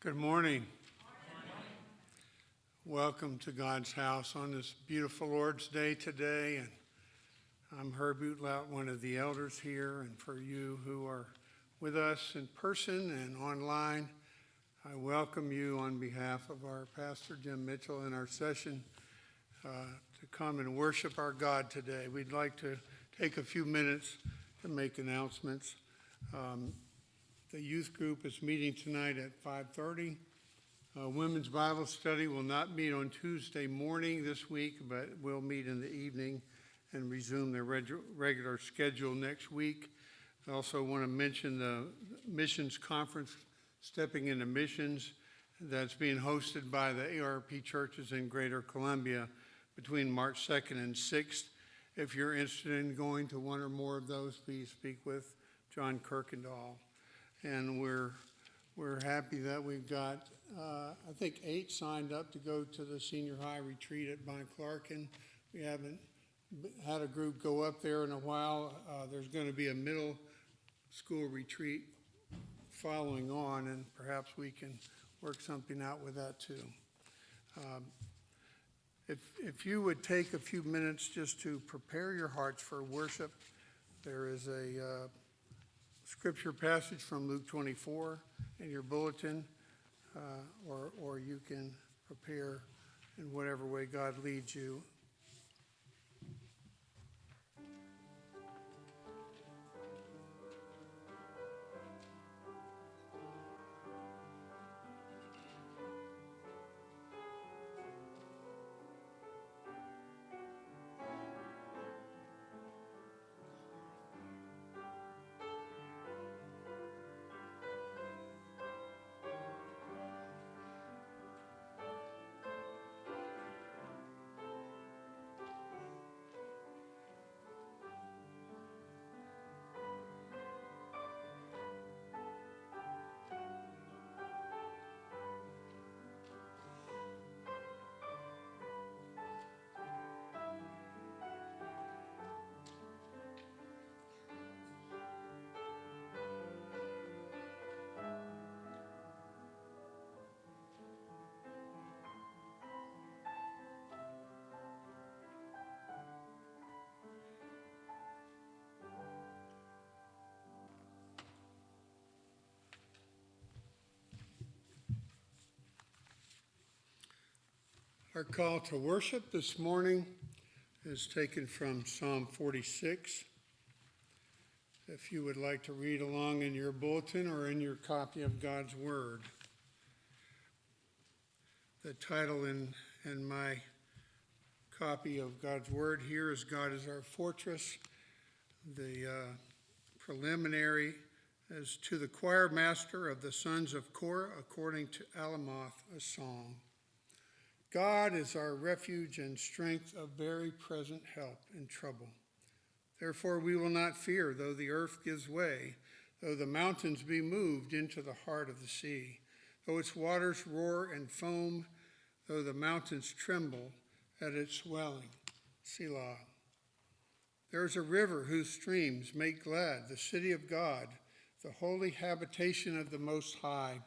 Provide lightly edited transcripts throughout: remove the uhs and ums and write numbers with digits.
Good morning. Welcome to God's house on this beautiful Lord's Day today. And I'm Herb Outlaut, one of the elders here. And for you who are with us in person and online, I welcome you on behalf of our Pastor Jim Mitchell in our session to come and worship our God today. We'd like to take a few minutes to make announcements. The youth group is meeting tonight at 5:30. Women's Bible study will not meet on Tuesday morning this week, but will meet in the evening and resume their regular schedule next week. I also want to mention the missions conference, Stepping into Missions, that's being hosted by the ARP churches in Greater Columbia between March 2nd and 6th. If you're interested in going to one or more of those, please speak with John Kirkendall. And we're happy that we've got, I think, 8 signed up to go to the senior high retreat at Clarkin. We haven't had a group go up there in a while. There's going to be a middle school retreat following on, and perhaps we can work something out with that too. If you would take a few minutes just to prepare your hearts for worship, there is a scripture passage from Luke 24 in your bulletin, or you can prepare in whatever way God leads you. Our call to worship this morning is taken from Psalm 46. If you would like to read along in your bulletin or in your copy of God's Word. The title in my copy of God's Word here is God is Our Fortress. The preliminary is to the choir master of the sons of Korah, according to Alamoth, a song. God is our refuge and strength, a very present help in trouble. Therefore we will not fear, though the earth gives way, though the mountains be moved into the heart of the sea, though its waters roar and foam, though the mountains tremble at its swelling. Selah. There is a river whose streams make glad the city of God, the holy habitation of the Most High.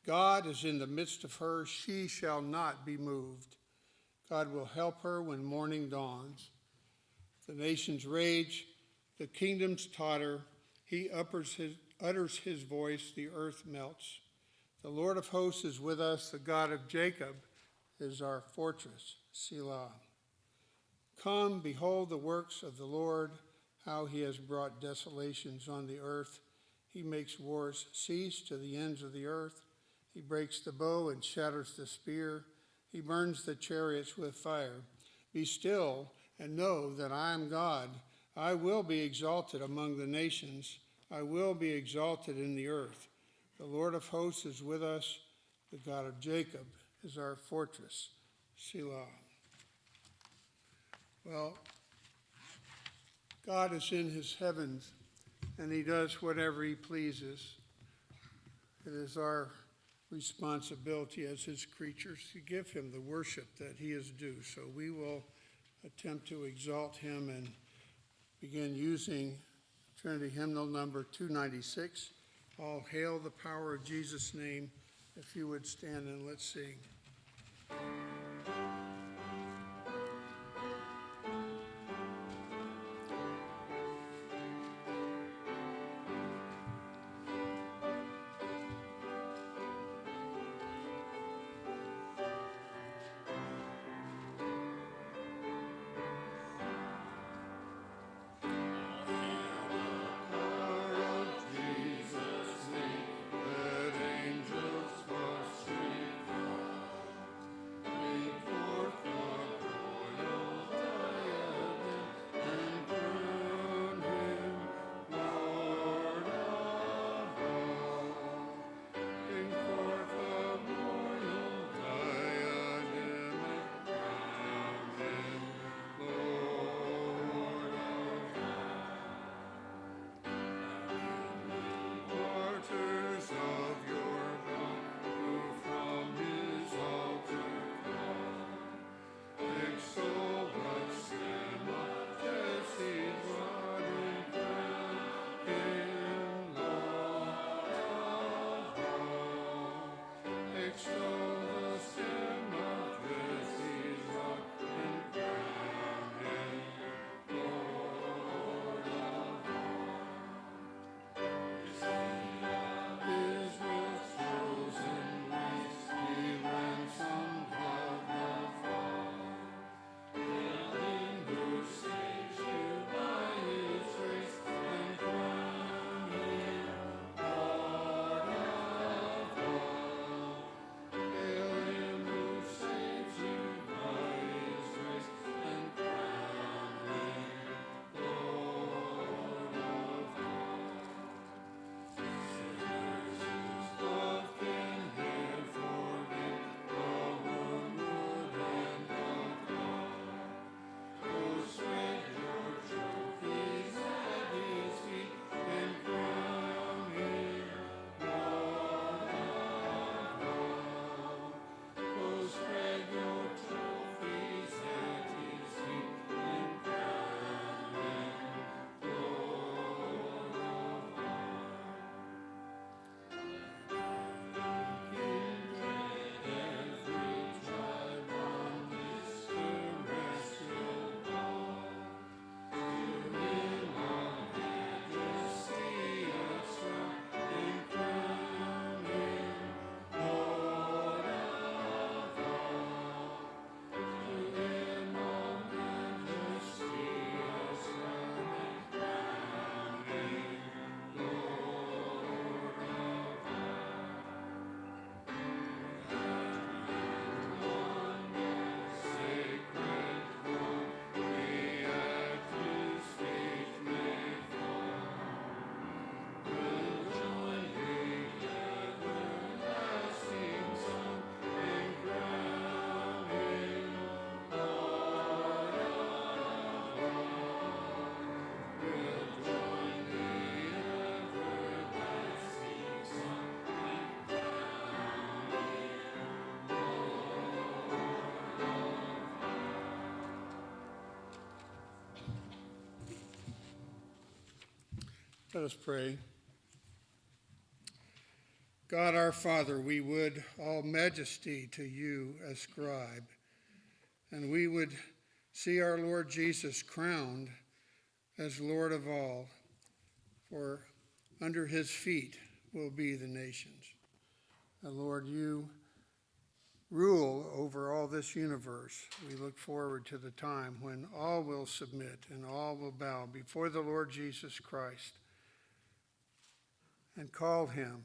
God is in the midst of her, she shall not be moved. God will help her when morning dawns. The nations rage, the kingdoms totter, he utters his voice, the earth melts. The Lord of hosts is with us, the God of Jacob is our fortress. Selah. Come, behold the works of the Lord, how he has brought desolations on the earth. He makes wars cease to the ends of the earth. He breaks the bow and shatters the spear. He burns the chariots with fire. Be still and know that I am God. I will be exalted among the nations. I will be exalted in the earth. The Lord of hosts is with us. The God of Jacob is our fortress. Selah. Well, God is in his heavens, and he does whatever he pleases. It is our responsibility as his creatures to give him the worship that he is due. So we will attempt to exalt him and begin using Trinity hymnal number 296, All Hail the Power of Jesus' Name, If you would stand and let's sing. Let us pray. God our Father, we would all majesty to you ascribe, and we would see our Lord Jesus crowned as Lord of all, for under his feet will be the nations. And Lord, you rule over all this universe. We look forward to the time when all will submit and all will bow before the Lord Jesus Christ and call him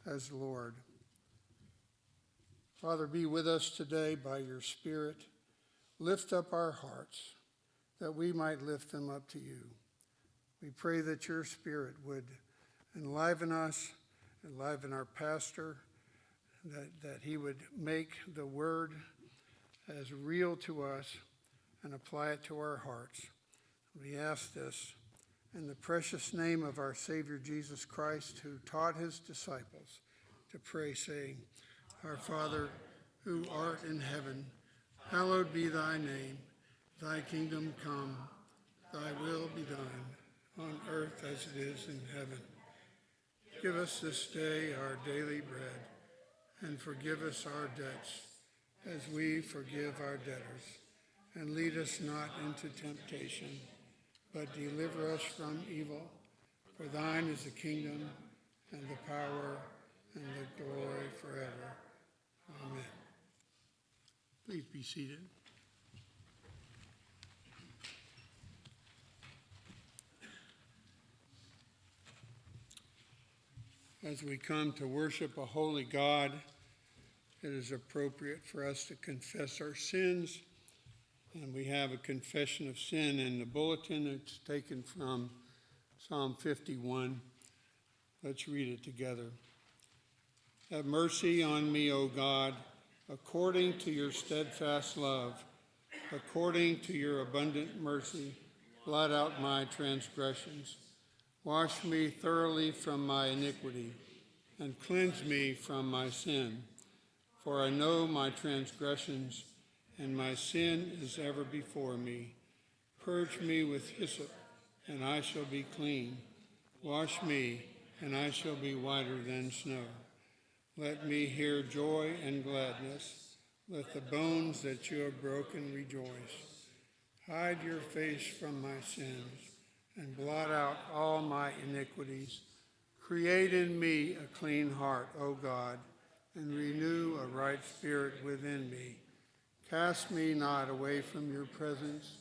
as Lord. Father, be with us today by your Spirit. Lift up our hearts that we might lift them up to you. We pray that your Spirit would enliven us, enliven our pastor, that he would make the word as real to us and apply it to our hearts. We ask this in the precious name of our Savior Jesus Christ, who taught his disciples to pray, saying, Our Father, who art in heaven, hallowed be thy name. Thy kingdom come, thy will be done, on earth as it is in heaven. Give us this day our daily bread, and forgive us our debts, as we forgive our debtors. And lead us not into temptation, but deliver us from evil. For thine is the kingdom, and the power, and the glory forever. Amen. Please be seated. As we come to worship a holy God, it is appropriate for us to confess our sins. And we have a confession of sin in the bulletin. It's taken from Psalm 51. Let's read it together. Have mercy on me, O God, according to your steadfast love, according to your abundant mercy, blot out my transgressions. Wash me thoroughly from my iniquity, and cleanse me from my sin. For I know my transgressions, and my sin is ever before me. Purge me with hyssop, and I shall be clean. Wash me, and I shall be whiter than snow. Let me hear joy and gladness. Let the bones that you have broken rejoice. Hide your face from my sins, and blot out all my iniquities. Create in me a clean heart, O God, and renew a right spirit within me. Cast me not away from your presence,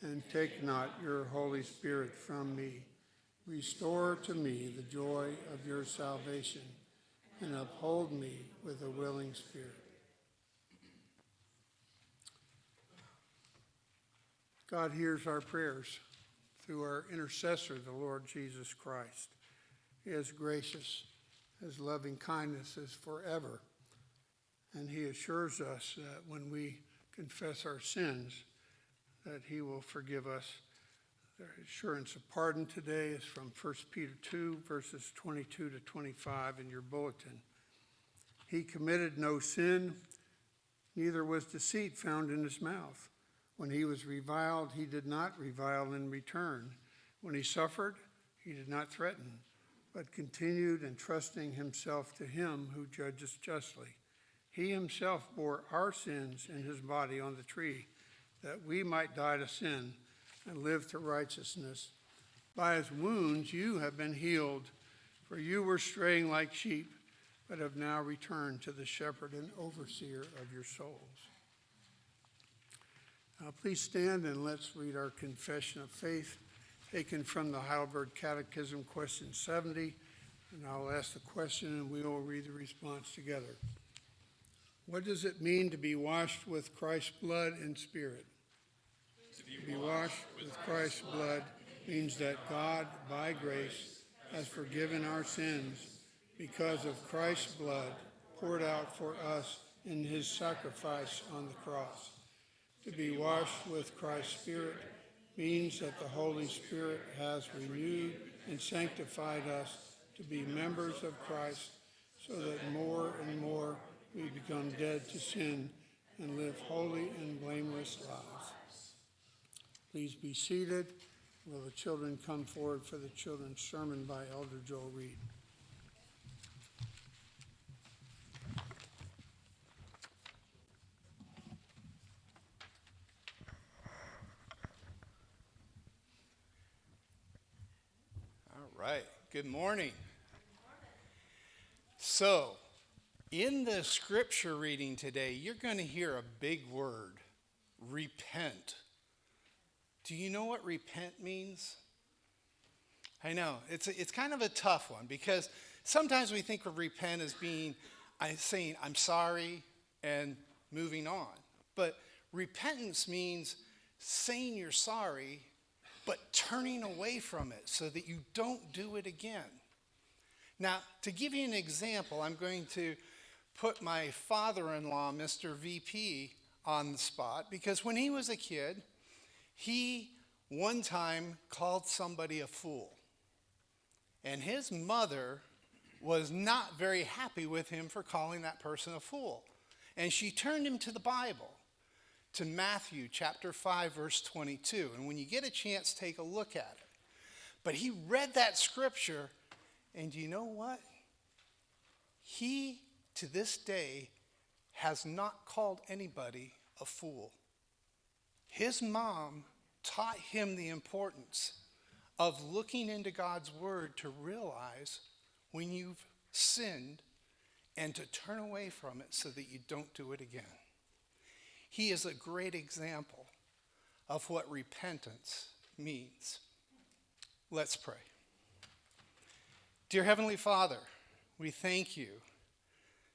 and take not your Holy Spirit from me. Restore to me the joy of your salvation, and uphold me with a willing spirit. God hears our prayers through our intercessor, the Lord Jesus Christ. He is gracious. His loving kindness is forever. And he assures us that when we confess our sins, that he will forgive us. The assurance of pardon today is from 1 Peter 2, verses 22 to 25 in your bulletin. He committed no sin, neither was deceit found in his mouth. When he was reviled, he did not revile in return. When he suffered, he did not threaten, but continued entrusting himself to him who judges justly. He himself bore our sins in his body on the tree, that we might die to sin and live to righteousness. By his wounds you have been healed, for you were straying like sheep, but have now returned to the shepherd and overseer of your souls. Now please stand and let's read our confession of faith, taken from the Heidelberg Catechism, question 70. And I'll ask the question and we will read the response together. What does it mean to be washed with Christ's blood and spirit? To be washed with Christ's blood means that God, by grace, has forgiven our sins because of Christ's blood poured out for us in his sacrifice on the cross. To be washed with Christ's Spirit means that the Holy Spirit has renewed and sanctified us to be members of Christ, so that more and more we become dead to sin and live holy and blameless lives. Please be seated. Will the children come forward for the children's sermon by Elder Joel Reed? All right. Good morning. So, in the scripture reading today, you're going to hear a big word, repent. Do you know what repent means? I know, it's kind of a tough one, because sometimes we think of repent as being saying, I'm sorry, and moving on. But repentance means saying you're sorry, but turning away from it so that you don't do it again. Now, to give you an example, I'm going to put my father-in-law, Mr. VP, on the spot, because when he was a kid, he one time called somebody a fool. And his mother was not very happy with him for calling that person a fool. And she turned him to the Bible, to Matthew chapter 5, verse 22. And when you get a chance, take a look at it. But he read that scripture, and you know what? He to this day, has not called anybody a fool. His mom taught him the importance of looking into God's word to realize when you've sinned and to turn away from it so that you don't do it again. He is a great example of what repentance means. Let's pray. Dear Heavenly Father, we thank you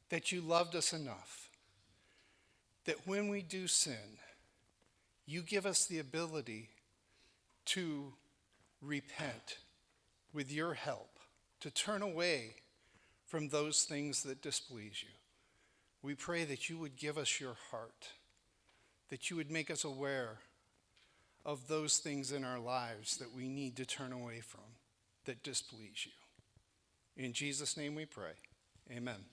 that you loved us enough that when we do sin, you give us the ability to repent with your help, to turn away from those things that displease you. We pray that you would give us your heart, that you would make us aware of those things in our lives that we need to turn away from that displease you. In Jesus' name we pray. Amen.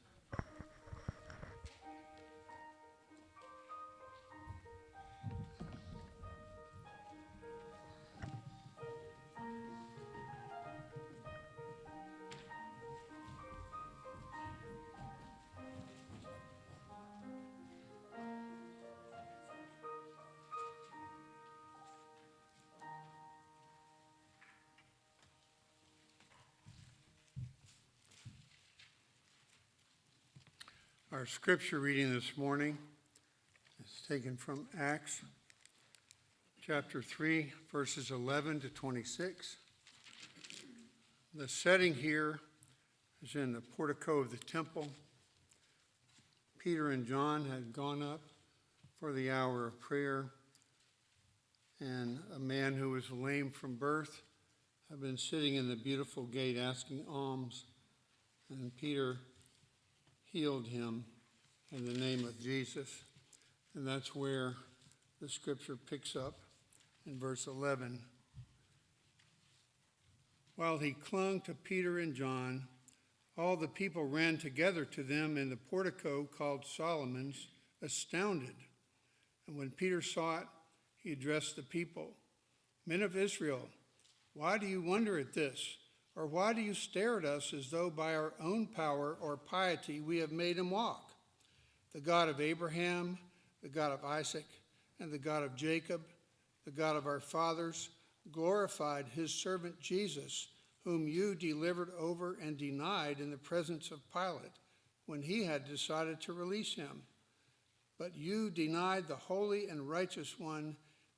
Our scripture reading this morning is taken from Acts chapter 3, verses 11 to 26. The setting here is in the portico of the temple. Peter and John had gone up for the hour of prayer, and a man who was lame from birth had been sitting in the beautiful gate asking alms, and Peter healed him in the name of Jesus. And that's where the scripture picks up in verse 11. While he clung to Peter and John, all the people ran together to them in the portico called Solomon's, astounded. And when Peter saw it, he addressed the people. Men of Israel, why do you wonder at this? Or why do you stare at us as though by our own power or piety we have made him walk? The God of Abraham, the God of Isaac, and the God of Jacob, the God of our fathers, glorified his servant Jesus, whom you delivered over and denied in the presence of Pilate when he had decided to release him. But you denied the holy and righteous one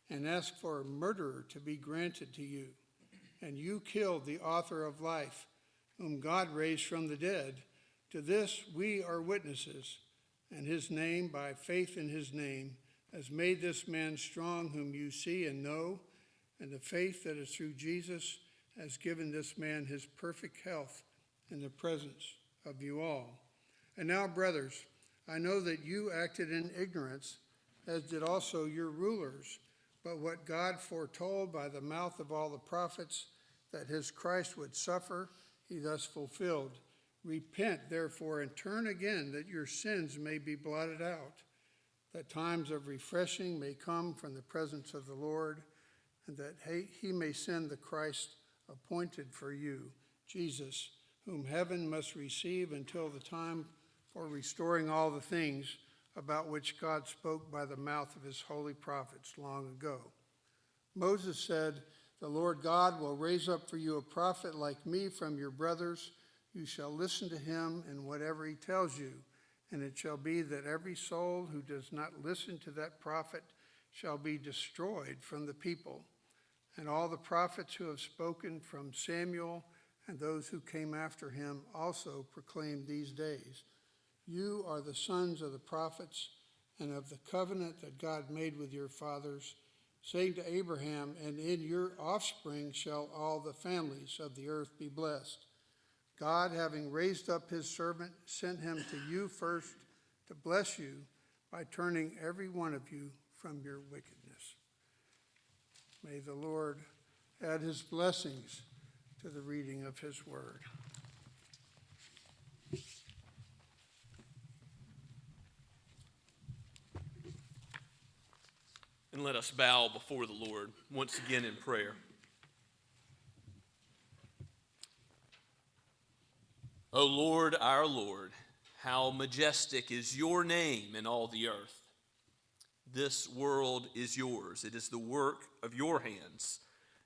and asked for a murderer to be granted to you. And you killed the author of life, whom God raised from the dead. To this we are witnesses, and his name, by faith in his name, has made this man strong whom you see and know, and the faith that is through Jesus has given this man his perfect health in the presence of you all. And now, brothers, I know that you acted in ignorance, as did also your rulers, but what God foretold by the mouth of all the prophets, that his Christ would suffer, he thus fulfilled. Repent, therefore, and turn again, that your sins may be blotted out, that times of refreshing may come from the presence of the Lord, and that he may send the Christ appointed for you, Jesus, whom heaven must receive until the time for restoring all the things about which God spoke by the mouth of his holy prophets long ago. Moses said, the Lord God will raise up for you a prophet like me from your brothers. You shall listen to him in whatever he tells you. And it shall be that every soul who does not listen to that prophet shall be destroyed from the people. And all the prophets who have spoken from Samuel and those who came after him also proclaim these days. You are the sons of the prophets and of the covenant that God made with your fathers, saying to Abraham, and in your offspring shall all the families of the earth be blessed. God, having raised up his servant, sent him to you first to bless you by turning every one of you from your wickedness. May the Lord add his blessings to the reading of his word. And let us bow before the Lord once again in prayer. O Lord, our Lord, How majestic is your name in all the earth. This world is yours. It is the work of your hands.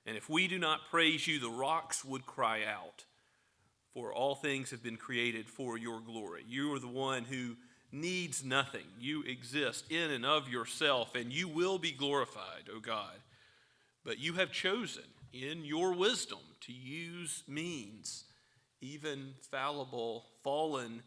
And if we do not praise you, the rocks would cry out. For all things have been created for your glory. You are the one who needs nothing. You exist in and of yourself, and you will be glorified, O God. But you have chosen in your wisdom to use means, even fallible, fallen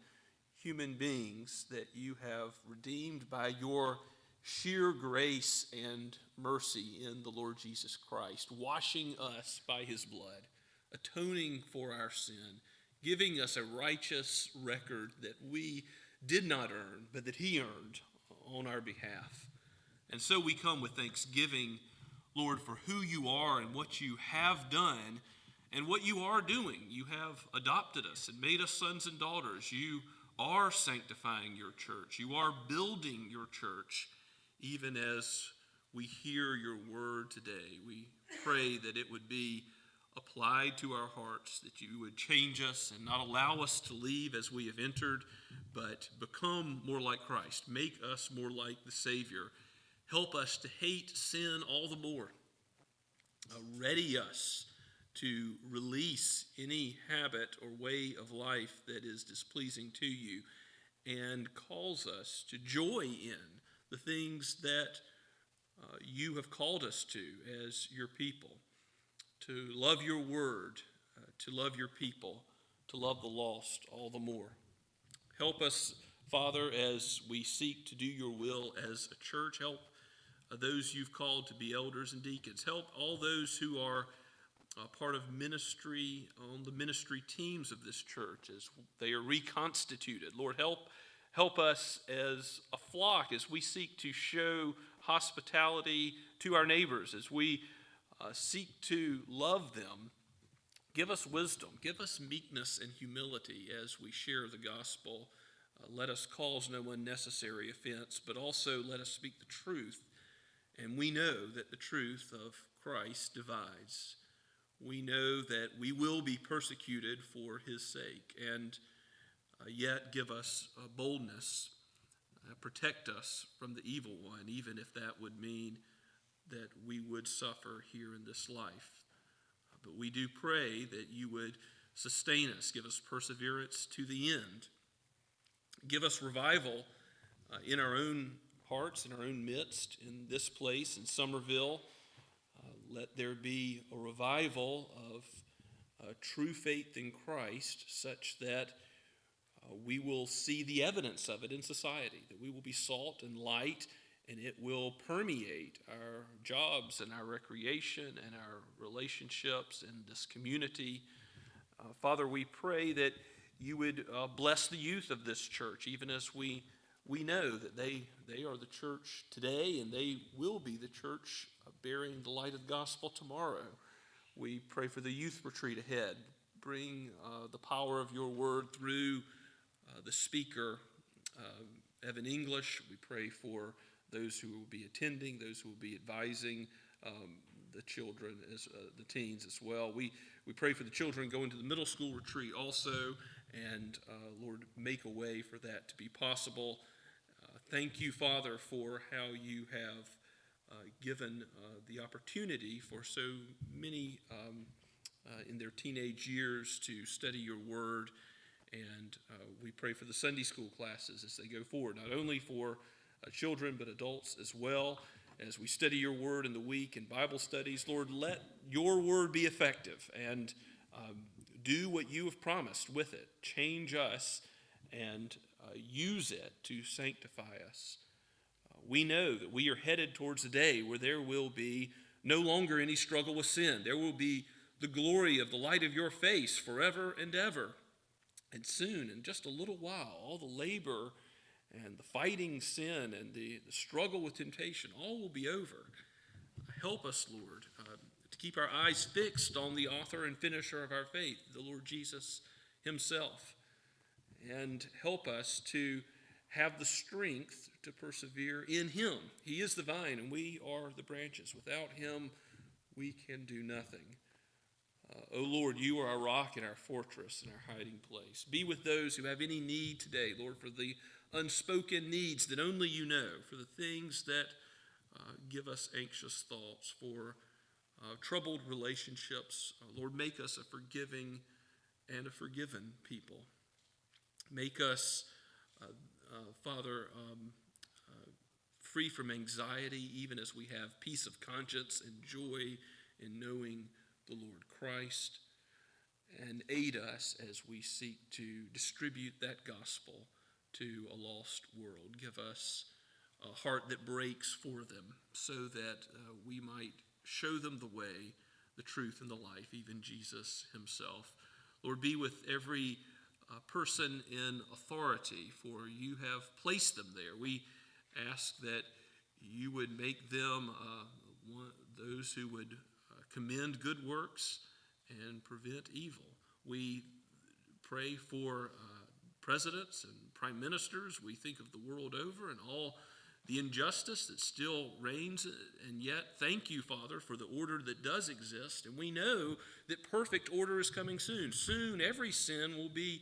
human beings that you have redeemed by your sheer grace and mercy in the Lord Jesus Christ, washing us by his blood, atoning for our sin, giving us a righteous record that we did not earn, but that he earned on our behalf. And so we come with thanksgiving, Lord, for who you are and what you have done and what you are doing. You have adopted us and made us sons and daughters. You are sanctifying your church. You are building your church, even as we hear your word today. We pray that it would be applied to our hearts, that you would change us and not allow us to leave as we have entered, but become more like Christ. Make us more like the Savior. Help us to hate sin all the more. Ready us to release any habit or way of life that is displeasing to you, and calls us to joy in the things that you have called us to as your people, to love your word, to love your people, to love the lost all the more. Help us, Father, as we seek to do your will as a church. Help those you've called to be elders and deacons. Help all those who are part of ministry, on the ministry teams of this church as they are reconstituted. Lord, help us as a flock as we seek to show hospitality to our neighbors, as we seek to love them. Give us wisdom, give us meekness and humility as we share the gospel. Let us cause no unnecessary offense, but also let us speak the truth. And we know that the truth of Christ divides. We know that we will be persecuted for his sake, and yet give us boldness, protect us from the evil one, even if that would mean that we would suffer here in this life. But we do pray that you would sustain us, give us perseverance to the end. Give us revival in our own hearts, in our own midst, in this place, in Summerville. Let there be a revival of true faith in Christ, such that we will see the evidence of it in society, that we will be salt and light, and it will permeate our jobs and our recreation and our relationships in this community. Father, we pray that you would bless the youth of this church, even as we know that they are the church today, and they will be the church bearing the light of the gospel tomorrow. We pray for the youth retreat ahead. Bring the power of your word through the speaker, Evan English. We pray for those who will be attending, those who will be advising the children, as the teens as well. We pray for the children going to the middle school retreat also, and Lord, make a way for that to be possible. Thank you, Father, for how you have given the opportunity for so many in their teenage years to study your word. And we pray for the Sunday school classes as they go forward, not only for children but adults as well. As we study your word in the week in Bible studies, Lord, let your word be effective and do what you have promised with it. Change us and use it to sanctify us. We know that we are headed towards a day where there will be no longer any struggle with sin. There will be the glory of the light of your face forever and ever. And soon, in just a little while, all the labor and the fighting sin and the struggle with temptation, all will be over. Help us, Lord, to keep our eyes fixed on the author and finisher of our faith, the Lord Jesus himself. And help us to have the strength to persevere in him. He is the vine and we are the branches. Without him, we can do nothing. O Lord, you are our rock and our fortress and our hiding place. Be with those who have any need today, Lord, for the unspoken needs that only you know, for the things that give us anxious thoughts, for troubled relationships. Lord, make us a forgiving and a forgiven people. Make us, Father, free from anxiety, even as we have peace of conscience and joy in knowing the Lord Christ. And aid us as we seek to distribute that gospel to a lost world. Give us a heart that breaks for them so that we might show them the way, the truth, and the life, even Jesus himself. Lord, be with every person in authority, for you have placed them there. We ask that you would make them those who would commend good works and prevent evil. We pray for presidents and prime ministers. We think of the world over and all the injustice that still reigns, and yet thank you, Father, for the order that does exist. And we know that perfect order is coming soon. Soon every sin will be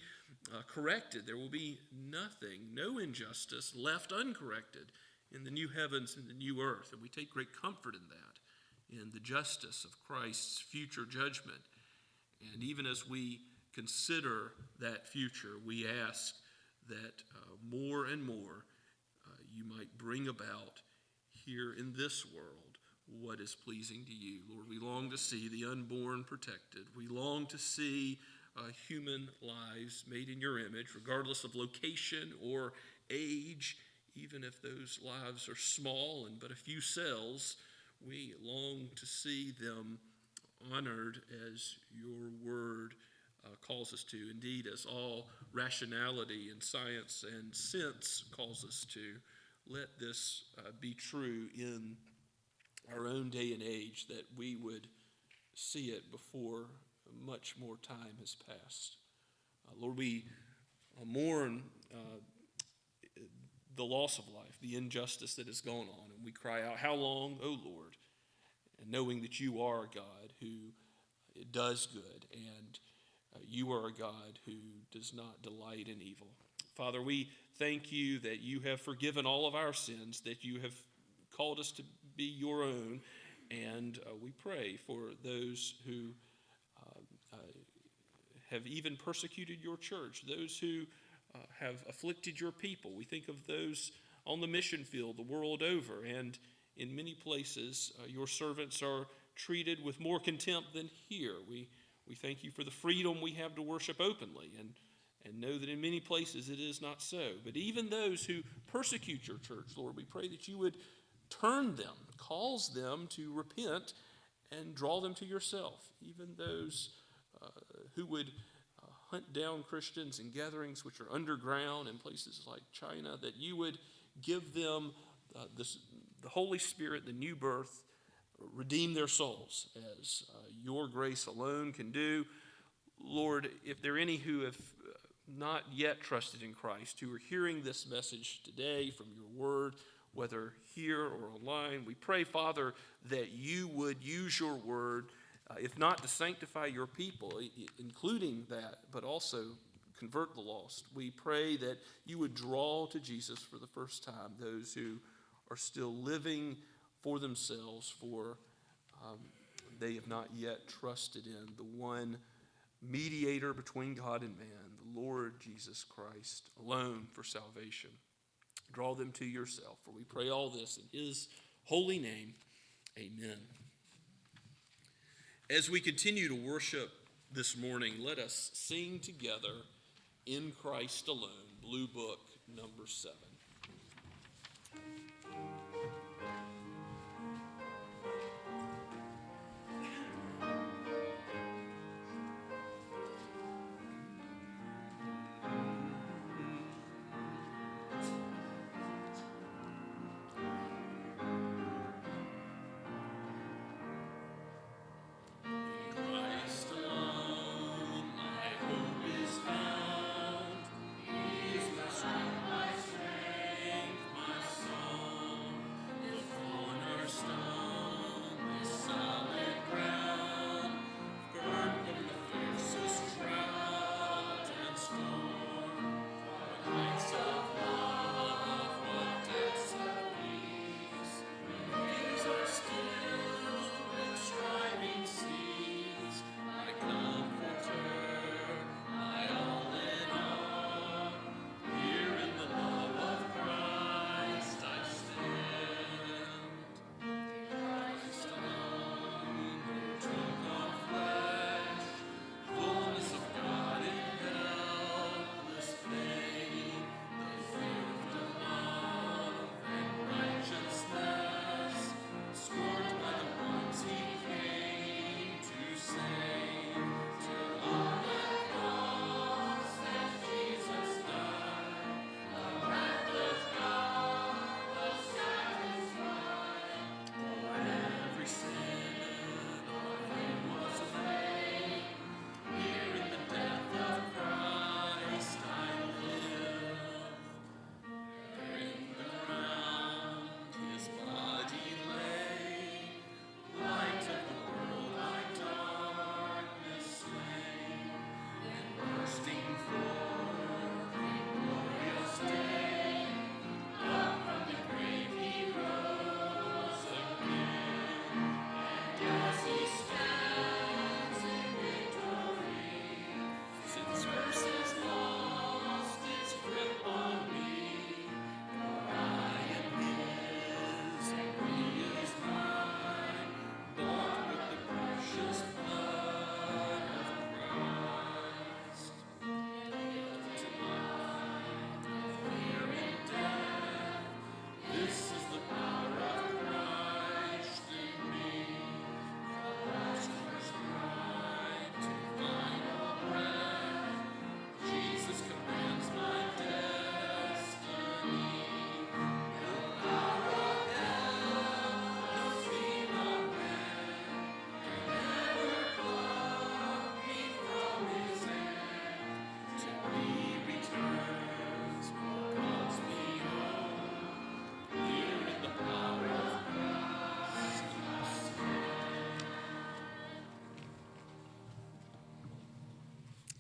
corrected. There will be nothing, no injustice left uncorrected in the new heavens and the new earth. And we take great comfort in that, in the justice of Christ's future judgment. And even as we consider that future, we ask that more and more you might bring about here in this world what is pleasing to you. Lord, we long to see the unborn protected. We long to see human lives made in your image, regardless of location or age, even if those lives are small and but a few cells. We long to see them honored as your word calls us to. Indeed, as all rationality and science and sense calls us to. Let this be true in our own day and age, that we would see it before much more time has passed. Lord, we mourn the loss of life, the injustice that has gone on, and we cry out, how long, O Lord? And knowing that you are a God who does good, and you are a God who does not delight in evil. Father, we thank you that you have forgiven all of our sins, that you have called us to be your own, and we pray for those who have even persecuted your church, those who have afflicted your people. We think of those on the mission field the world over, and in many places your servants are treated with more contempt than here. We thank you for the freedom we have to worship openly, and know that in many places it is not so. But even those who persecute your church, Lord, we pray that you would turn them, cause them to repent, and draw them to yourself. Even those who would hunt down Christians in gatherings which are underground in places like China, that you would give them the Holy Spirit, the new birth, redeem their souls as your grace alone can do. Lord, if there are any who have not yet trusted in Christ, who are hearing this message today from your word, whether here or online, we pray, Father, that you would use your word, if not to sanctify your people, including that, but also convert the lost. We pray that you would draw to Jesus for the first time those who are still living for themselves, for they have not yet trusted in the one mediator between God and man, the Lord Jesus Christ, alone for salvation. Draw them to yourself, for we pray all this in his holy name. Amen. As we continue to worship this morning, let us sing together In Christ Alone, Blue Book number 7.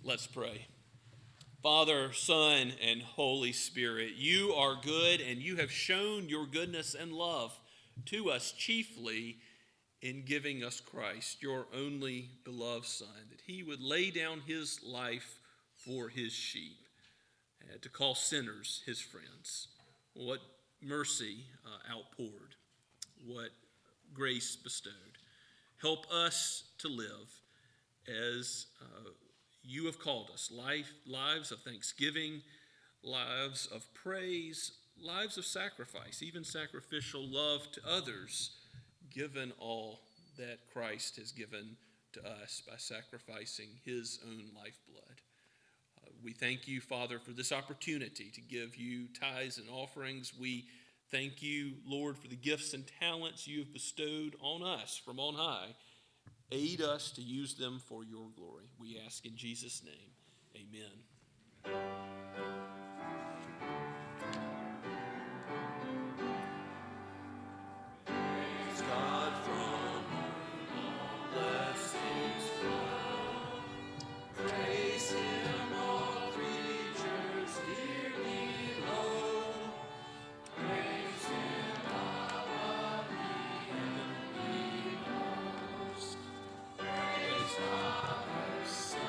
Let's pray. Father, Son, and Holy Spirit, you are good, and you have shown your goodness and love to us chiefly in giving us Christ, your only beloved Son, that he would lay down his life for his sheep, to call sinners his friends. What mercy outpoured, what grace bestowed. Help us to live as you have called us, lives of thanksgiving, lives of praise, lives of sacrifice, even sacrificial love to others, given all that Christ has given to us by sacrificing his own lifeblood. We thank you, Father, for this opportunity to give you tithes and offerings. We thank you, Lord, for the gifts and talents you have bestowed on us from on high. Aid us to use them for your glory. We ask in Jesus' name, amen. Praise God from whom all blessings flow. Praise him, all creatures here below. Praise him above the heavenly host. Praise Father, Son,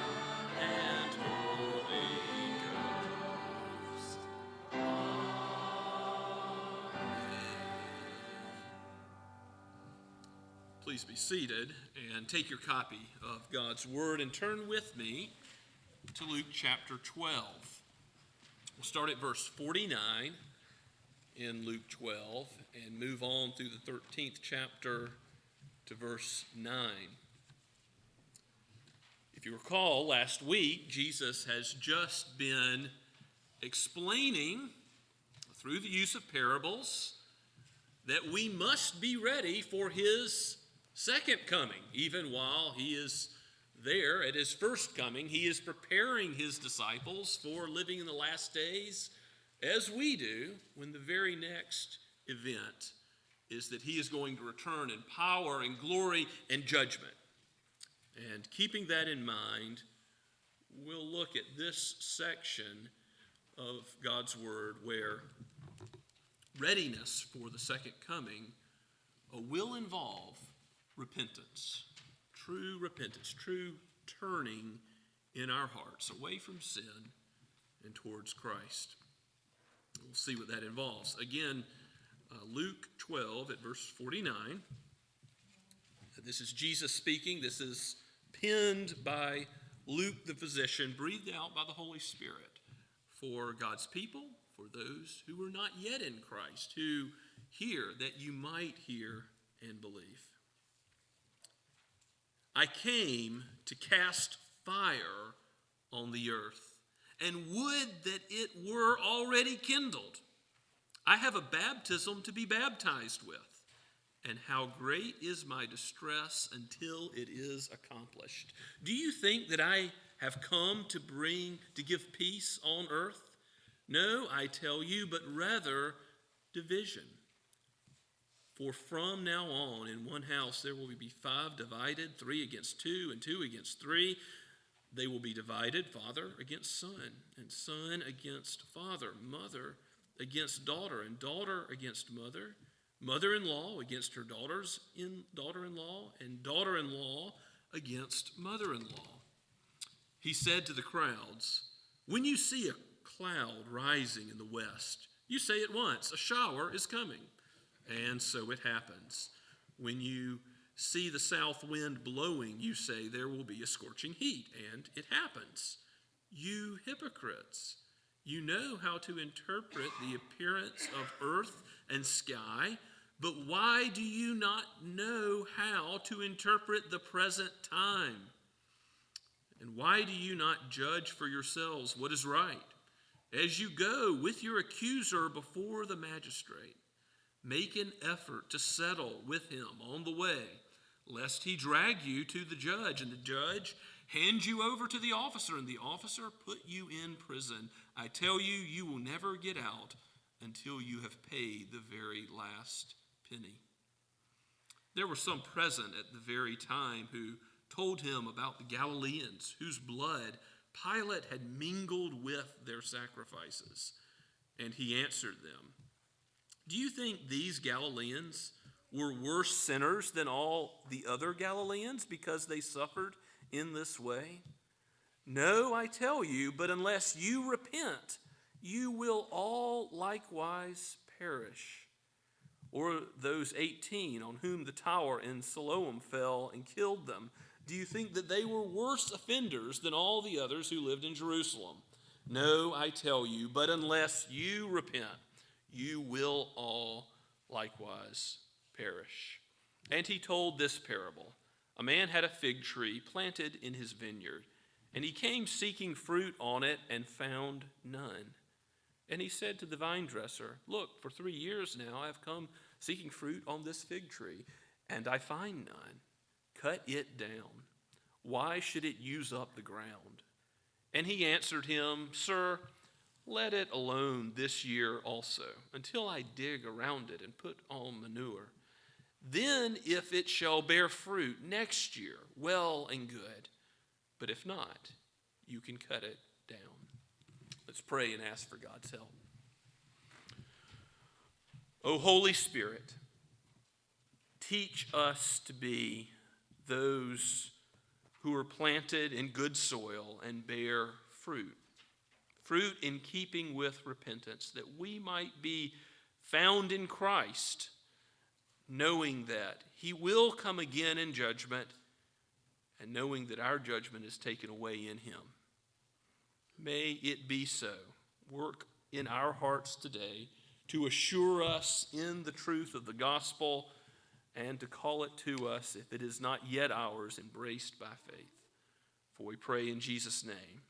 and Holy Ghost. Please be seated and take your copy of God's Word and turn with me to Luke chapter 12. We'll start at verse 49 in Luke 12 and move on through the 13th chapter to verse 9. If you recall, last week, Jesus has just been explaining through the use of parables that we must be ready for his second coming. Even while he is there at his first coming, he is preparing his disciples for living in the last days as we do, when the very next event is that he is going to return in power and glory and judgment. And keeping that in mind, we'll look at this section of God's Word where readiness for the second coming will involve repentance, true turning in our hearts away from sin and towards Christ. We'll see what that involves. Again, Luke 12 at verse 49. This is Jesus speaking. This is penned by Luke the physician, breathed out by the Holy Spirit for God's people, for those who are not yet in Christ, who hear that you might hear and believe. I came to cast fire on the earth, and would that it were already kindled. I have a baptism to be baptized with, and how great is my distress until it is accomplished. Do you think that I have come to give peace on earth? No, I tell you, but rather division. For from now on, in one house there will be 5 divided, 3 against 2, and 2 against 3. They will be divided, father against son, and son against father, mother against daughter, and daughter against mother, mother-in-law against her daughter-in-law, and daughter-in-law against mother-in-law. He said to the crowds, when you see a cloud rising in the west, you say at once, a shower is coming. And so it happens. When you see the south wind blowing, you say there will be a scorching heat, and it happens. You hypocrites, you know how to interpret the appearance of earth and sky, but why do you not know how to interpret the present time? And why do you not judge for yourselves what is right? As you go with your accuser before the magistrate, make an effort to settle with him on the way, lest he drag you to the judge, and the judge hand you over to the officer, and the officer put you in prison. I tell you, you will never get out until you have paid the very last penny. There were some present at the very time who told him about the Galileans whose blood Pilate had mingled with their sacrifices, and he answered them, "Do you think these Galileans were worse sinners than all the other Galileans because they suffered in this way? No, I tell you, but unless you repent, you will all likewise perish. Or those 18 on whom the tower in Siloam fell and killed them, do you think that they were worse offenders than all the others who lived in Jerusalem? No, I tell you, but unless you repent, you will all likewise perish." And he told this parable. A man had a fig tree planted in his vineyard, and he came seeking fruit on it and found none. And he said to the vine dresser, "Look, for 3 years now I have come seeking fruit on this fig tree, and I find none. Cut it down. Why should it use up the ground?" And he answered him, "Sir, let it alone this year also, until I dig around it and put on manure. Then if it shall bear fruit next year, well and good. But if not, you can cut it down." Let's pray and ask for God's help. O Holy Spirit, teach us to be those who are planted in good soil and bear fruit. Fruit in keeping with repentance, that we might be found in Christ, knowing that he will come again in judgment, and knowing that our judgment is taken away in him. May it be so. Work in our hearts today to assure us in the truth of the gospel and to call it to us, if it is not yet ours, embraced by faith. For we pray in Jesus' name,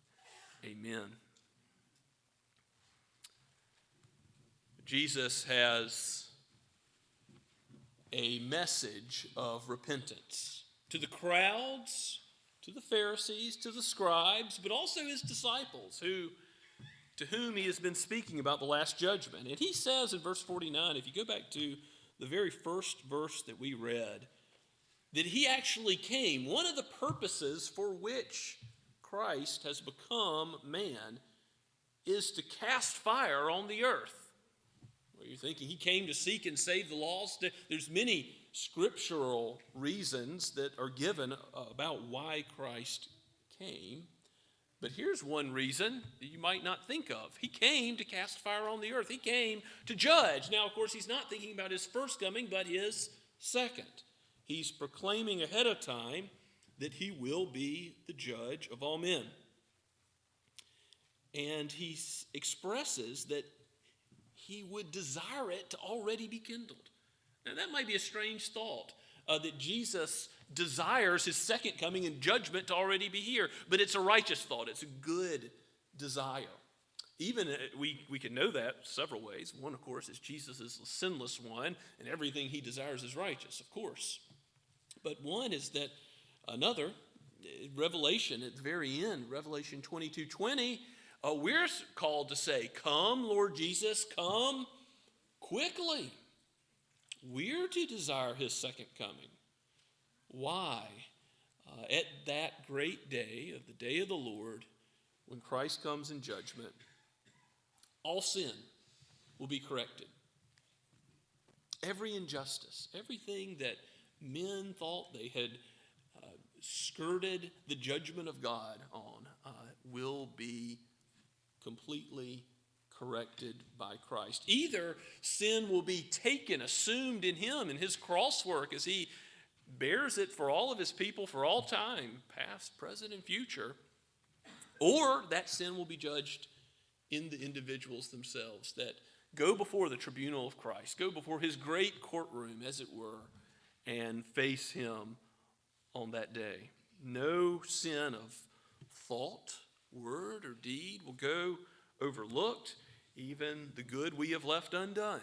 amen. Jesus has a message of repentance to the crowds, to the Pharisees, to the scribes, but also his disciples, to whom he has been speaking about the last judgment. And he says in verse 49, if you go back to the very first verse that we read, that he actually came. One of the purposes for which Christ has become man is to cast fire on the earth. Well, you're thinking he came to seek and save the lost. There's many scriptural reasons that are given about why Christ came. But here's one reason that you might not think of. He came to cast fire on the earth. He came to judge. Now, of course, he's not thinking about his first coming, but his second. He's proclaiming ahead of time that he will be the judge of all men. And he expresses that he would desire it to already be kindled. Now, that might be a strange thought, that Jesus desires his second coming and judgment to already be here. But it's a righteous thought. It's a good desire. Even we can know that several ways. One, of course, is Jesus is the sinless one, and everything he desires is righteous, of course. But one is that another, Revelation at the very end, Revelation 22:20, we're called to say, "Come, Lord Jesus, come quickly." We're to desire his second coming. Why? At that great day, of the day of the Lord, when Christ comes in judgment, all sin will be corrected. Every injustice, everything that men thought they had skirted the judgment of God on, will be completely corrected by Christ. Either sin will be taken, assumed in him, in his cross work, as he bears it for all of his people for all time, past, present, and future, or that sin will be judged in the individuals themselves that go before the tribunal of Christ, go before his great courtroom, as it were, and face him on that day. No sin of thought, word, or deed will go overlooked. Even the good we have left undone.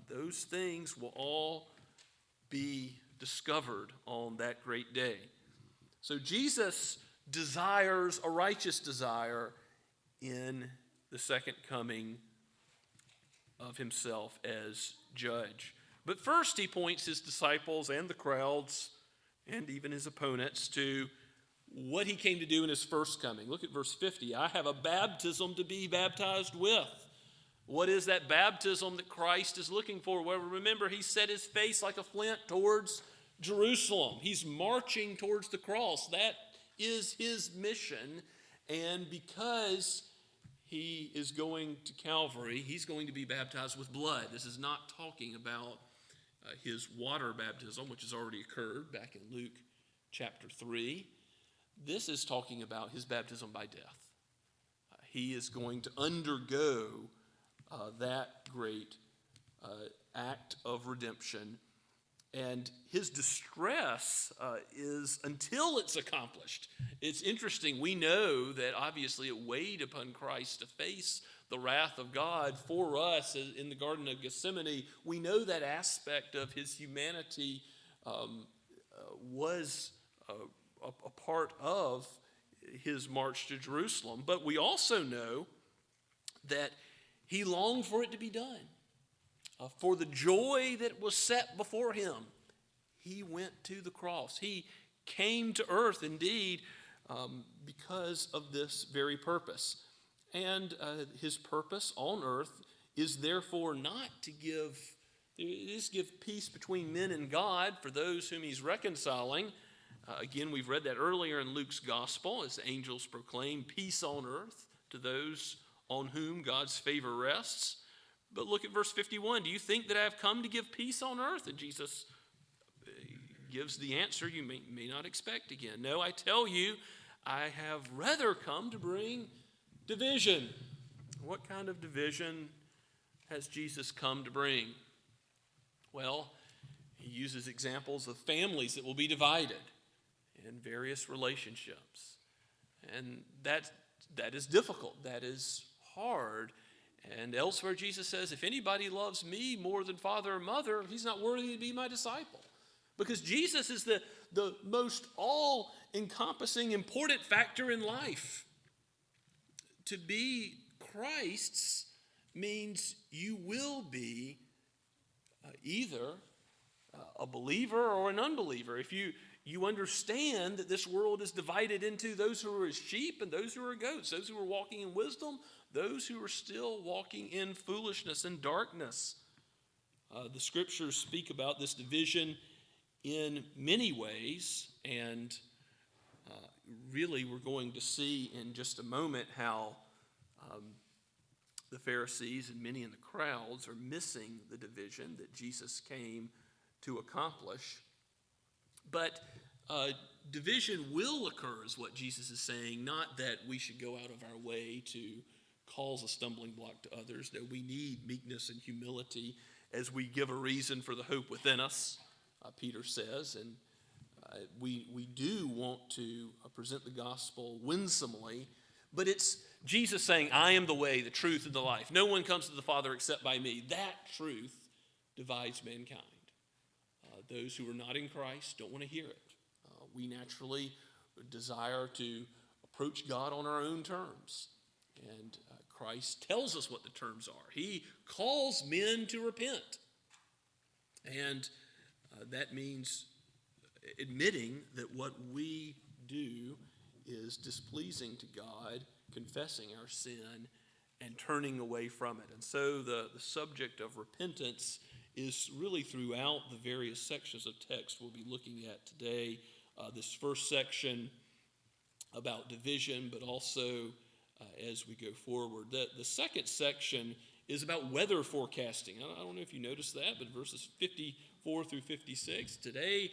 Those things will all be discovered on that great day. So Jesus desires a righteous desire in the second coming of himself as judge. But first he points his disciples and the crowds and even his opponents to what he came to do in his first coming. Look at verse 50. I have a baptism to be baptized with. What is that baptism that Christ is looking for? Well, remember, he set his face like a flint towards Jerusalem. He's marching towards the cross. That is his mission. And because he is going to Calvary, he's going to be baptized with blood. This is not talking about his water baptism, which has already occurred back in Luke chapter 3. This is talking about his baptism by death. He is going to undergo that great act of redemption. And his distress is until it's accomplished. It's interesting. We know that obviously it weighed upon Christ to face the wrath of God for us in the Garden of Gethsemane. We know that aspect of his humanity was a part of his march to Jerusalem. But we also know that he longed for it to be done. For the joy that was set before him, he went to the cross. He came to earth, indeed, because of this very purpose. And his purpose on earth is therefore not to give peace between men and God for those whom he's reconciling. Again, we've read that earlier in Luke's gospel as the angels proclaim peace on earth to those on whom God's favor rests. But look at verse 51. Do you think that I have come to give peace on earth? And Jesus gives the answer you may not expect again. No, I tell you, I have rather come to bring division. What kind of division has Jesus come to bring? Well, he uses examples of families that will be divided in various relationships. And that is difficult. That is hard. And elsewhere, Jesus says, if anybody loves me more than father or mother, he's not worthy to be my disciple. Because Jesus is the most all-encompassing, important factor in life. To be Christ's means you will be either a believer or an unbeliever. If you understand that this world is divided into those who are his sheep and those who are goats, those who are walking in wisdom, those who are still walking in foolishness and darkness. The scriptures speak about this division in many ways, and really we're going to see in just a moment how the Pharisees and many in the crowds are missing the division that Jesus came to accomplish. But division will occur is what Jesus is saying, not that we should go out of our way to cause a stumbling block to others, that we need meekness and humility as we give a reason for the hope within us, Peter says. And we do want to present the gospel winsomely, but it's Jesus saying, I am the way, the truth, and the life. No one comes to the Father except by me. That truth divides mankind. Those who are not in Christ don't want to hear it. We naturally desire to approach God on our own terms. And Christ tells us what the terms are. He calls men to repent. And that means admitting that what we do is displeasing to God, confessing our sin, and turning away from it. And so the subject of repentance is really throughout the various sections of text we'll be looking at today. This first section about division, but also as we go forward. The second section is about weather forecasting. I don't know if you noticed that, but verses 54 through 56. Today,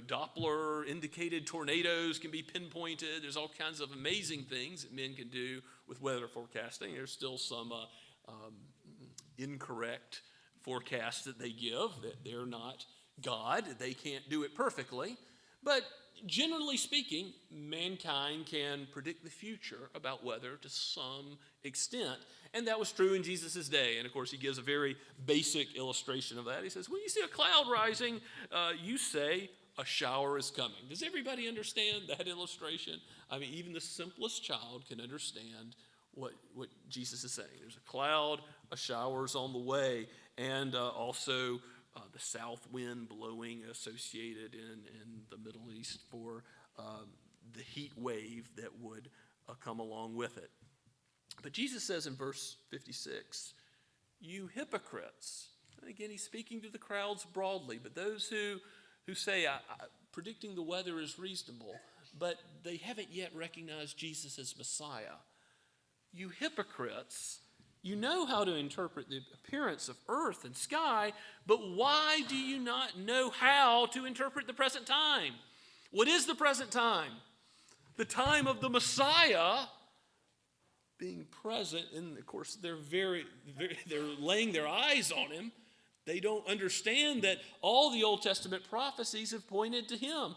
Doppler indicated tornadoes can be pinpointed. There's all kinds of amazing things that men can do with weather forecasting. There's still some incorrect forecasts that they give, that they're not God. They can't do it perfectly. But generally speaking, mankind can predict the future about weather to some extent. And that was true in Jesus' day. And of course, he gives a very basic illustration of that. He says, when you see a cloud rising, you say a shower is coming. Does everybody understand that illustration? I mean, even the simplest child can understand what Jesus is saying. There's a cloud, a shower's on the way, and also the south wind blowing associated in the Middle East for the heat wave that would come along with it. But Jesus says in verse 56, "You hypocrites." And again, he's speaking to the crowds broadly, but those who say, predicting the weather is reasonable, but they haven't yet recognized Jesus as Messiah. "You hypocrites, you know how to interpret the appearance of earth and sky, but why do you not know how to interpret the present time?" What is the present time? The time of the Messiah being present, and of course they're laying their eyes on him. They don't understand that all the Old Testament prophecies have pointed to him.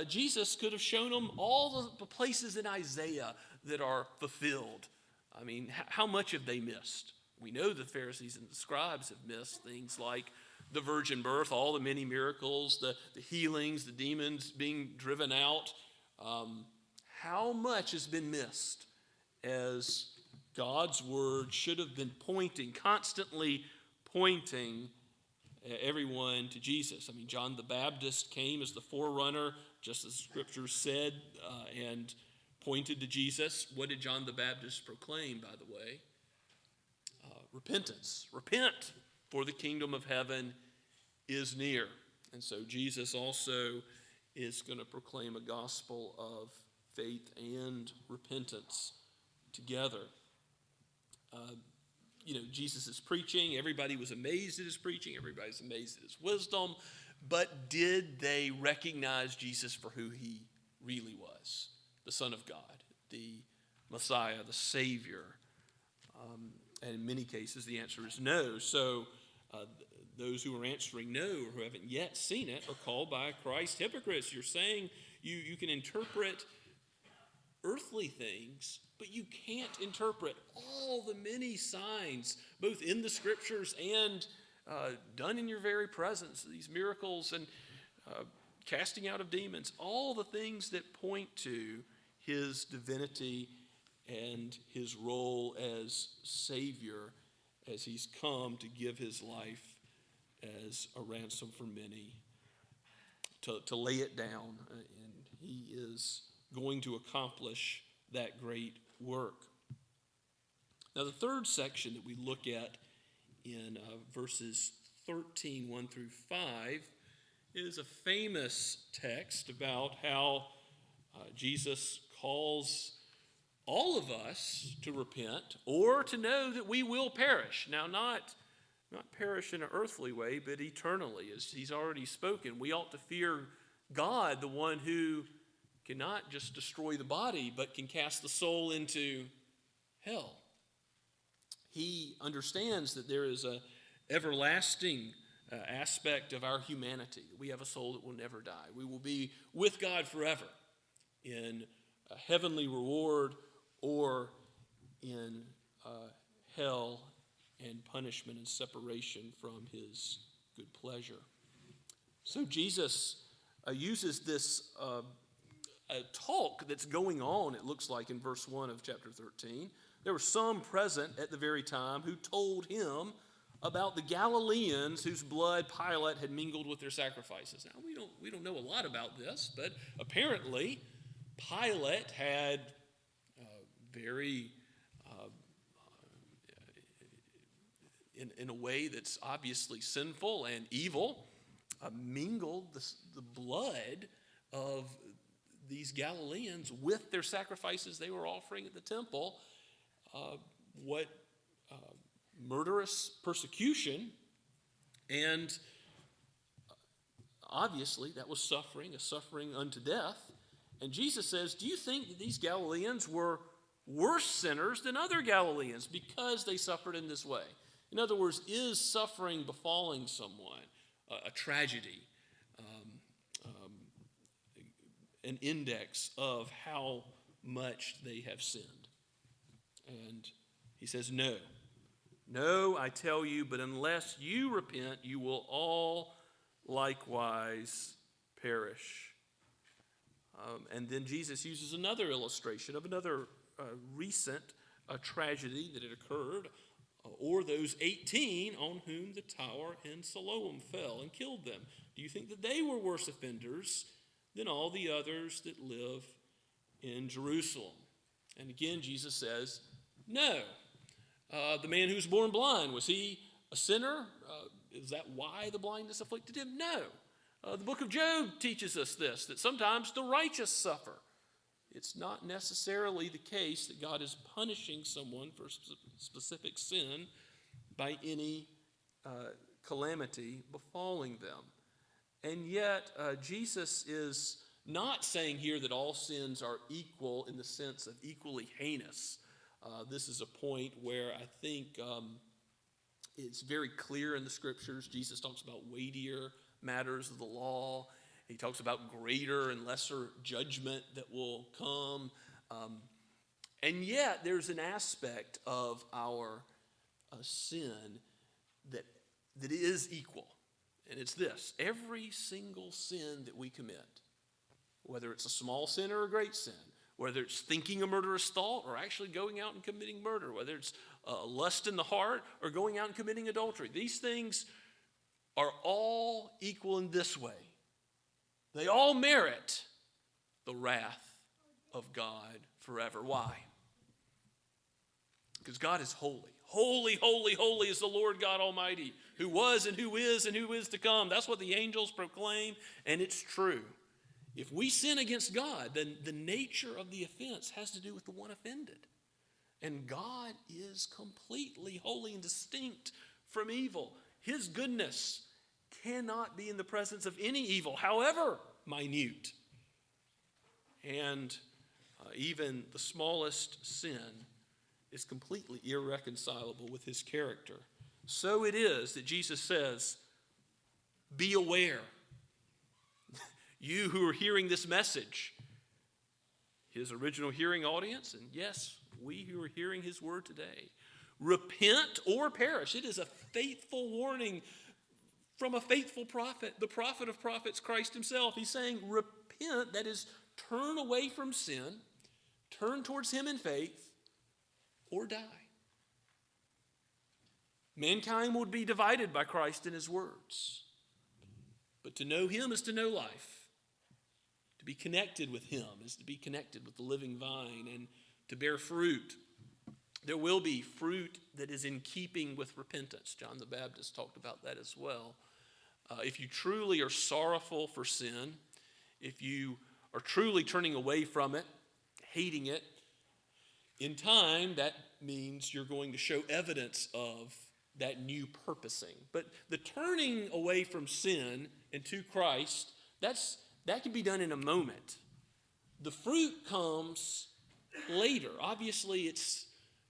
Jesus could have shown them all the places in Isaiah that are fulfilled. I mean, how much have they missed? We know the Pharisees and the scribes have missed things like the virgin birth, all the many miracles, the healings, the demons being driven out. How much has been missed as God's word should have been constantly pointing everyone to Jesus. I mean, John the Baptist came as the forerunner, just as Scripture said, and pointed to Jesus. What did John the Baptist proclaim, by the way? Repentance. Repent, for the kingdom of heaven is near. And so Jesus also is going to proclaim a gospel of faith and repentance together. Jesus is preaching. Everybody was amazed at his preaching. Everybody's amazed at his wisdom. But did they recognize Jesus for who he really was? The Son of God, the Messiah, the Savior. And in many cases, the answer is no. So those who are answering no or who haven't yet seen it are called by Christ hypocrites. You're saying you can interpret earthly things, but you can't interpret all the many signs, both in the Scriptures and done in your very presence, these miracles and casting out of demons, all the things that point to his divinity and his role as Savior, as he's come to give his life as a ransom for many, to lay it down, and he is going to accomplish that great work. Now, the third section that we look at in verses 13, 1 through 5, is a famous text about how Jesus calls all of us to repent or to know that we will perish. Now, not perish in an earthly way, but eternally, as he's already spoken. We ought to fear God, the one who cannot just destroy the body, but can cast the soul into hell. He understands that there is an everlasting aspect of our humanity. We have a soul that will never die. We will be with God forever in a heavenly reward or in hell and punishment and separation from his good pleasure. So Jesus uses this talk that's going on, it looks like, in verse 1 of chapter 13. There were some present at the very time who told him about the Galileans whose blood Pilate had mingled with their sacrifices. Now, we don't know a lot about this, but apparently Pilate had very, in a way that's obviously sinful and evil, mingled the blood of these Galileans with their sacrifices they were offering at the temple. What murderous persecution, and obviously that was a suffering unto death. And Jesus says, do you think that these Galileans were worse sinners than other Galileans because they suffered in this way? In other words, is suffering befalling someone a tragedy, an index of how much they have sinned? And he says, no. No, I tell you, but unless you repent, you will all likewise perish. And then Jesus uses another illustration of another recent tragedy that had occurred, or those 18 on whom the tower in Siloam fell and killed them. Do you think that they were worse offenders than all the others that live in Jerusalem. And again, Jesus says, no. The man who was born blind, was he a sinner? Is that why the blindness afflicted him? No. The book of Job teaches us this, that sometimes the righteous suffer. It's not necessarily the case that God is punishing someone for specific sin by any calamity befalling them. And yet, Jesus is not saying here that all sins are equal in the sense of equally heinous. This is a point where I think it's very clear in the scriptures. Jesus talks about weightier matters of the law. He talks about greater and lesser judgment that will come. And yet, there's an aspect of our sin that is equal. And it's this: every single sin that we commit, whether it's a small sin or a great sin, whether it's thinking a murderous thought or actually going out and committing murder, whether it's lust in the heart or going out and committing adultery, these things are all equal in this way. They all merit the wrath of God forever. Why? Because God is holy. Holy, holy, holy is the Lord God Almighty, who was and who is to come. That's what the angels proclaim, and it's true. If we sin against God, then the nature of the offense has to do with the one offended. And God is completely holy and distinct from evil. His goodness cannot be in the presence of any evil, however minute. And even the smallest sin is completely irreconcilable with his character. So it is that Jesus says, be aware. You who are hearing this message, his original hearing audience, and yes, we who are hearing his word today, repent or perish. It is a faithful warning from a faithful prophet, the prophet of prophets, Christ himself. He's saying, repent, that is, turn away from sin, turn towards him in faith, or die. Mankind will be divided by Christ and his words. But to know him is to know life. To be connected with him is to be connected with the living vine and to bear fruit. There will be fruit that is in keeping with repentance. John the Baptist talked about that as well. If you truly are sorrowful for sin, if you are truly turning away from it, hating it, in time, that means you're going to show evidence of that new purposing. But the turning away from sin and to Christ, that can be done in a moment. The fruit comes later. Obviously, it's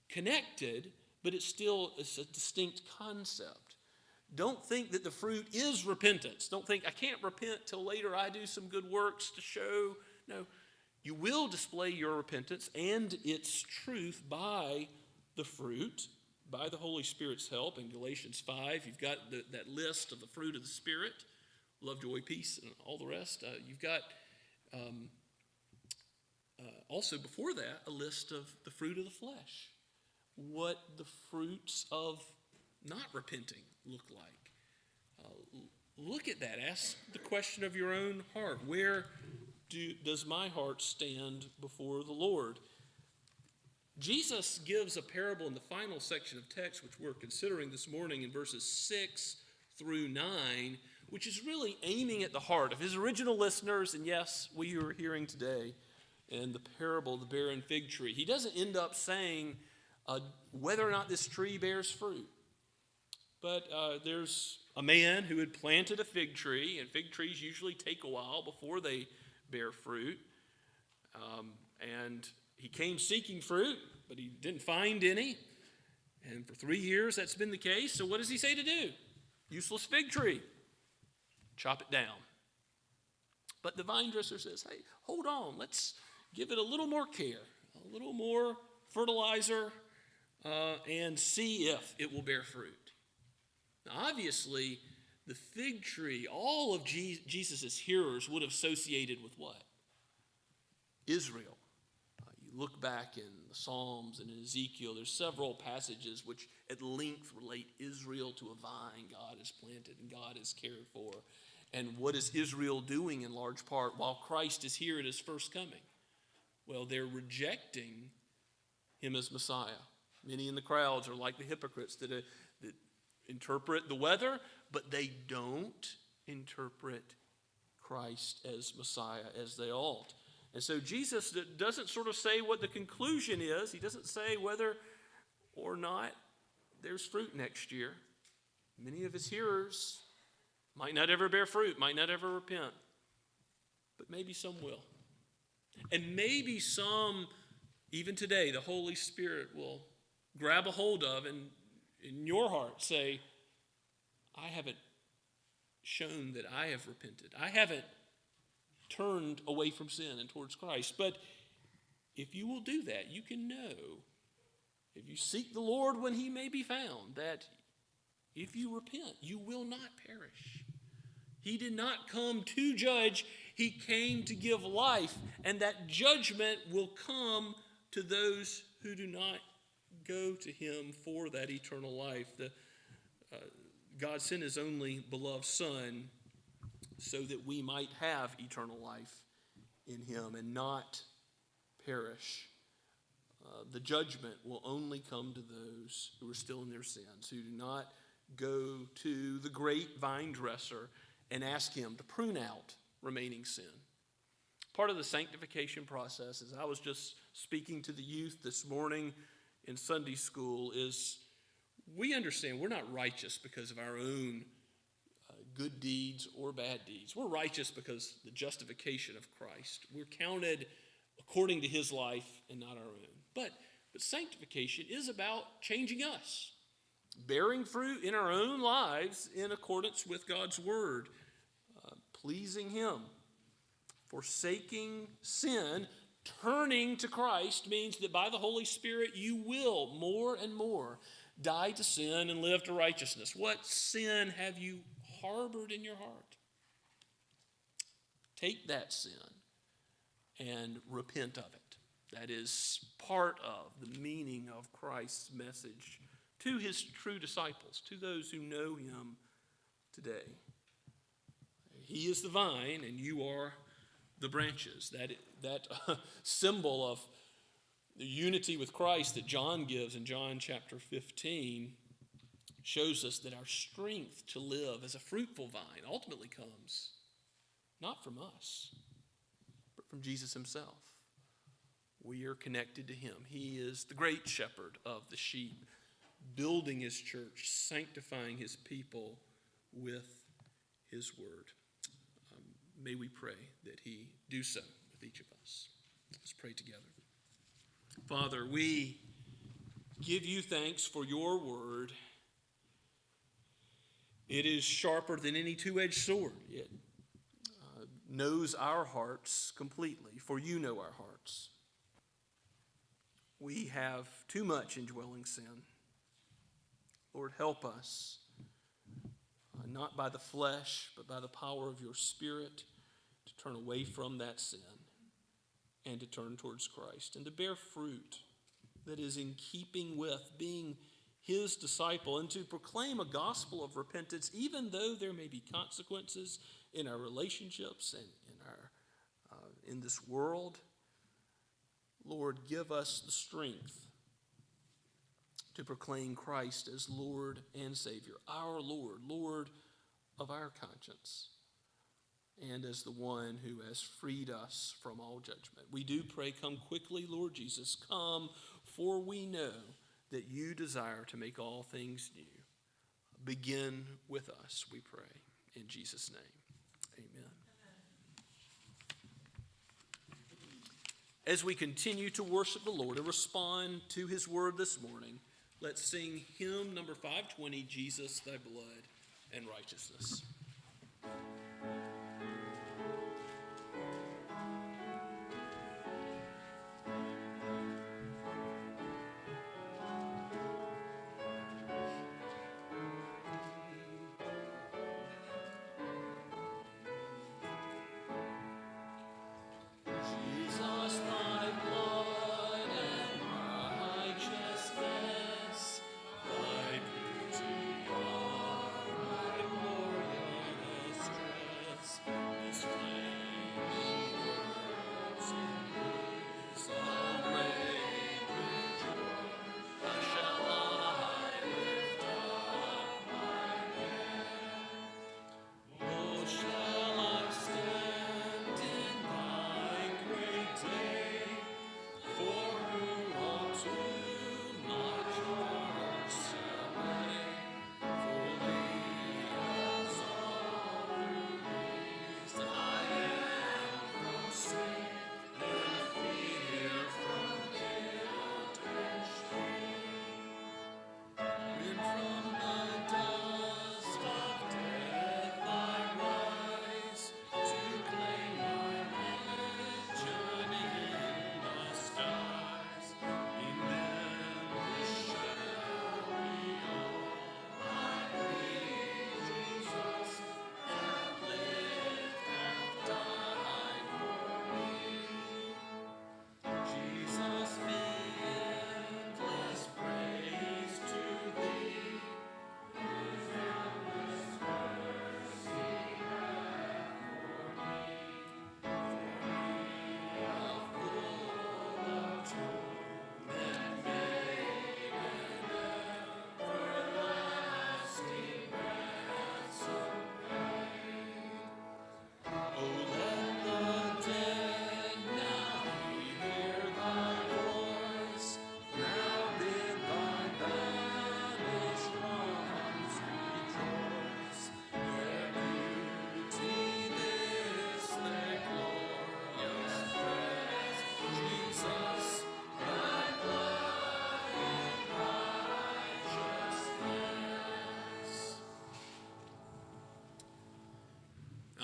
connected, but it's a distinct concept. Don't think that the fruit is repentance. Don't think, I can't repent till later I do some good works to show. No, you will display your repentance and its truth by the fruit, by the Holy Spirit's help. In Galatians 5, you've got that list of the fruit of the Spirit: love, joy, peace, and all the rest. You've got also before that a list of the fruit of the flesh, what the fruits of not repenting look like. Look at that. Ask the question of your own heart. Where does my heart stand before the Lord? Jesus gives a parable in the final section of text, which we're considering this morning in verses 6 through 9, which is really aiming at the heart of his original listeners, and yes, we who are hearing today, and the parable of the barren fig tree. He doesn't end up saying whether or not this tree bears fruit. But there's a man who had planted a fig tree, and fig trees usually take a while before they bear fruit. And he came seeking fruit, but he didn't find any. And for 3 years that's been the case. So what does he say to do? Useless fig tree. Chop it down. But the vine dresser says, hey, hold on. Let's give it a little more care, a little more fertilizer, and see if it will bear fruit. Now, obviously, the fig tree, all of Jesus' hearers would have associated with what? Israel. You look back in the Psalms and in Ezekiel, there's several passages which at length relate Israel to a vine God has planted and God has cared for. And what is Israel doing in large part while Christ is here at his first coming? Well, they're rejecting him as Messiah. Many in the crowds are like the hypocrites that interpret the weather, but they don't interpret Christ as Messiah as they ought. And so Jesus doesn't sort of say what the conclusion is. He doesn't say whether or not there's fruit next year. Many of his hearers might not ever bear fruit, might not ever repent, but maybe some will. And maybe some, even today, the Holy Spirit will grab a hold of and in your heart say, I haven't shown that I have repented. I haven't turned away from sin and towards Christ. But if you will do that, you can know, if you seek the Lord when he may be found, that if you repent, you will not perish. He did not come to judge, he came to give life, and that judgment will come to those who do not go to him for that eternal life. God sent his only beloved Son so that we might have eternal life in him and not perish. The judgment will only come to those who are still in their sins, who do not go to the great vine dresser and ask him to prune out remaining sin. Part of the sanctification process, as I was just speaking to the youth this morning in Sunday school, is we understand we're not righteous because of our own good deeds or bad deeds. We're righteous because the justification of Christ. We're counted according to his life and not our own. But sanctification is about changing us, bearing fruit in our own lives in accordance with God's word, pleasing him. Forsaking sin, turning to Christ means that by the Holy Spirit you will more and more die to sin and live to righteousness. What sin have you harbored in your heart? Take that sin and repent of it. That is part of the meaning of Christ's message to his true disciples, to those who know him today. He is the vine and you are the branches. That symbol of the unity with Christ that John gives in John chapter 15 shows us that our strength to live as a fruitful vine ultimately comes not from us, but from Jesus himself. We are connected to him. He is the great shepherd of the sheep, building his church, sanctifying his people with his word. May we pray that he do so with each of us. Let's pray together. Father, we give you thanks for your word. It is sharper than any two-edged sword. It knows our hearts completely, for you know our hearts. We have too much indwelling sin. Lord, help us, not by the flesh, but by the power of your Spirit, to turn away from that sin and to turn towards Christ and to bear fruit that is in keeping with being his disciple and to proclaim a gospel of repentance, even though there may be consequences in our relationships and in this world. Lord, give us the strength to proclaim Christ as Lord and Savior, our Lord, Lord of our conscience, and as the one who has freed us from all judgment. We do pray, come quickly, Lord Jesus, come, for we know that you desire to make all things new. Begin with us, we pray. In Jesus' name, amen. As we continue to worship the Lord and respond to his word this morning, let's sing hymn number 520, Jesus, thy blood and righteousness.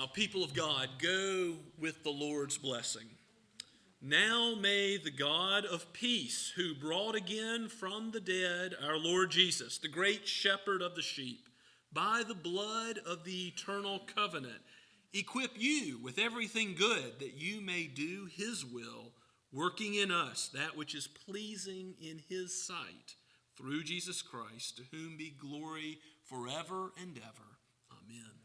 Now, people of God, go with the Lord's blessing. Now may the God of peace, who brought again from the dead our Lord Jesus, the great shepherd of the sheep, by the blood of the eternal covenant, equip you with everything good that you may do his will, working in us that which is pleasing in his sight, through Jesus Christ, to whom be glory forever and ever. Amen.